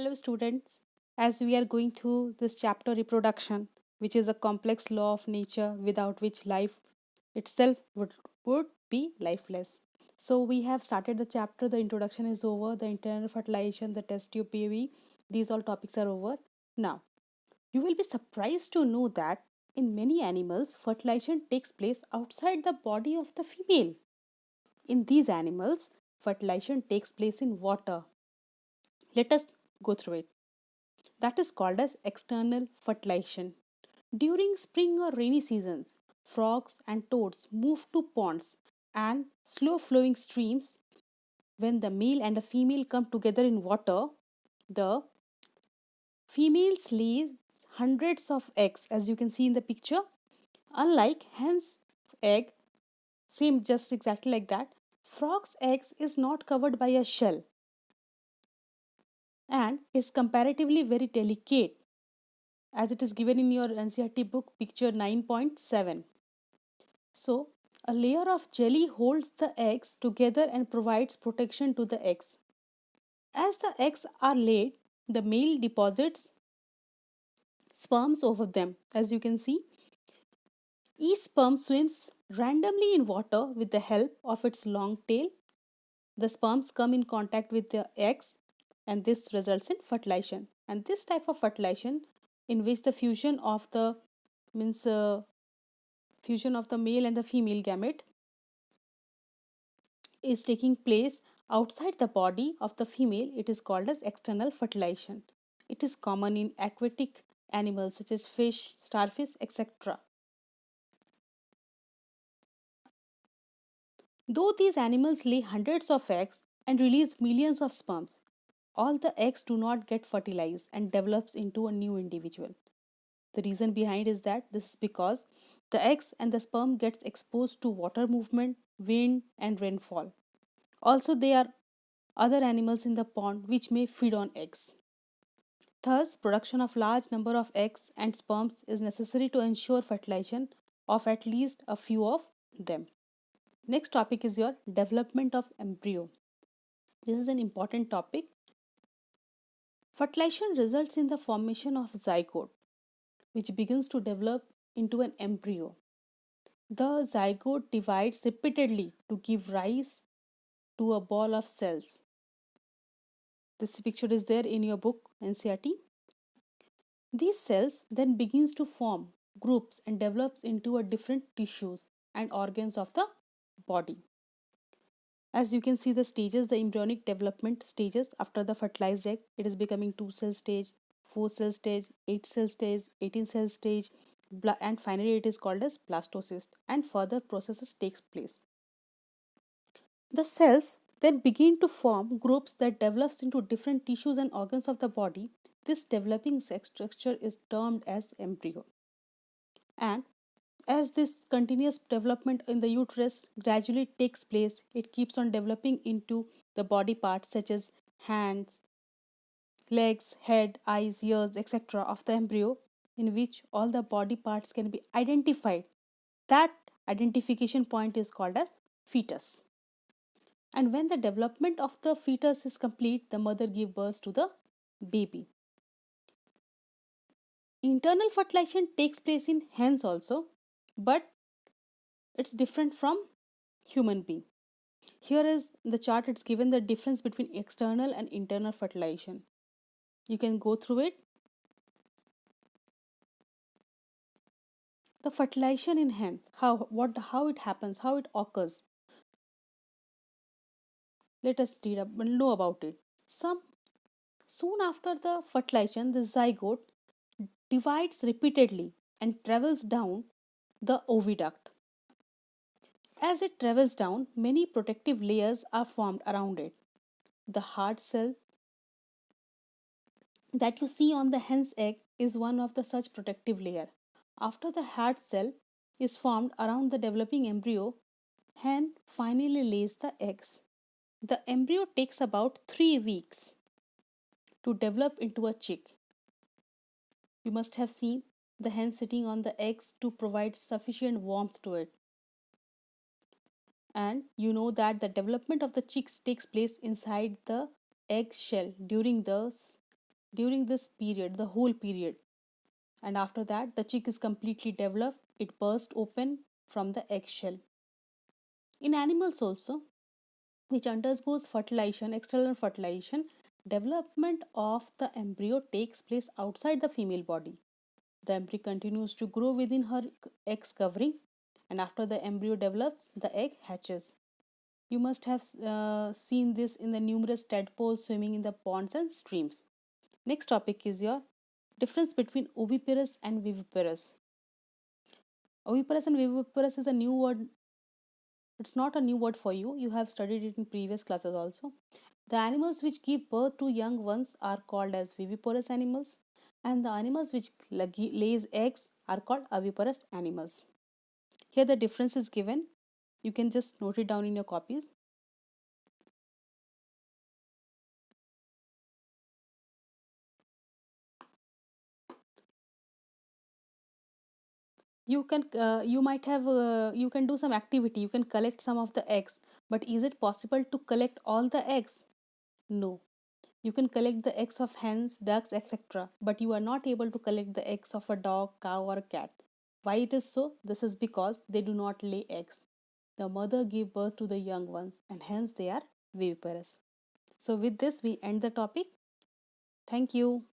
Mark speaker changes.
Speaker 1: Hello, students. As we are going through this chapter, reproduction, which is a complex law of nature without which life itself would be lifeless. So, we have started the chapter, the introduction is over, the internal fertilization, the test tube PV, these all topics are over. Now, you will be surprised to know that in many animals, fertilization takes place outside the body of the female. In these animals, fertilization takes place in water. Let us go through it. That is called as external fertilization. During spring or rainy seasons, frogs and toads move to ponds and slow flowing streams. When the male and the female come together in water, the females lay hundreds of eggs, as you can see in the picture. Unlike hen's egg, same just exactly like that, frog's eggs is not covered by a shell and is comparatively very delicate, as it is given in your NCERT book, picture 9.7. So, a layer of jelly holds the eggs together and provides protection to the eggs. As the eggs are laid, the male deposits sperms over them. As you can see, each sperm swims randomly in water with the help of its long tail. The sperms come in contact with the eggs, and this results in fertilization. And this type of fertilization, in which the fusion of the means fusion of the male and the female gamete is taking place outside the body of the female, it is called as external fertilization. It is common in aquatic animals such as fish, starfish, etc. Though these animals lay hundreds of eggs and release millions of sperms, all the eggs do not get fertilized and develops into a new individual. The reason behind is that this is because the eggs and the sperm gets exposed to water movement, wind and rainfall. Also, there are other animals in the pond which may feed on eggs. Thus, production of large number of eggs and sperms is necessary to ensure fertilization of at least a few of them. Next topic is your development of embryo. This is an important topic. Fertilization results in the formation of zygote, which begins to develop into an embryo. The zygote divides repeatedly to give rise to a ball of cells. This picture is there in your book NCERT. These cells then begins to form groups and develops into a different tissues and organs of the body. As you can see the stages, the embryonic development stages after the fertilized egg, it is becoming 2 cell stage, 4 cell stage, 8 cell stage, 18 cell stage, and finally it is called as blastocyst, and further processes takes place. The cells then begin to form groups that develops into different tissues and organs of the body. This developing sex structure is termed as embryo. And as this continuous development in the uterus gradually takes place, it keeps on developing into the body parts such as hands, legs, head, eyes, ears, etc. of the embryo, in which all the body parts can be identified. That identification point is called as fetus. And when the development of the fetus is complete, the mother gives birth to the baby. Internal fertilization takes place in hens also, but it's different from human being. Here is the chart, it's given the difference between external and internal fertilization. You can go through it. The fertilization in hens, how it happens, how it occurs. Let us read up and know about it. Some Soon after the fertilization, the zygote divides repeatedly and travels down the oviduct. As it travels down, many protective layers are formed around it. The hard cell that you see on the hen's egg is one of the such protective layer. After the hard cell is formed around the developing embryo, hen finally lays the eggs. The embryo takes about 3 weeks to develop into a chick. You must have seen the hen sitting on the eggs to provide sufficient warmth to it. And you know that the development of the chicks takes place inside the egg shell during the during this period, the whole period. And after that, the chick is completely developed. It bursts open from the eggshell. In animals also, which undergoes fertilization, external fertilization, development of the embryo takes place outside the female body. The embryo continues to grow within her egg's covering, and after the embryo develops, the egg hatches. You must have seen this in the numerous tadpoles swimming in the ponds and streams. Next topic is your difference between oviparous and viviparous. Oviparous and viviparous is a new word. It's not a new word for you. You have studied it in previous classes also. The animals which give birth to young ones are called as viviparous animals, and the animals which lays eggs are called oviparous animals. Here the difference is given. You can just note it down in your copies. You might have you can do some activity. You can collect some of the eggs, but is it possible to collect all the eggs? No. You can collect the eggs of hens, ducks, etc., but you are not able to collect the eggs of a dog, cow, or a cat. Why it is so? This is because they do not lay eggs. The mother gave birth to the young ones, and hence they are viviparous. So with this we end the topic. Thank you.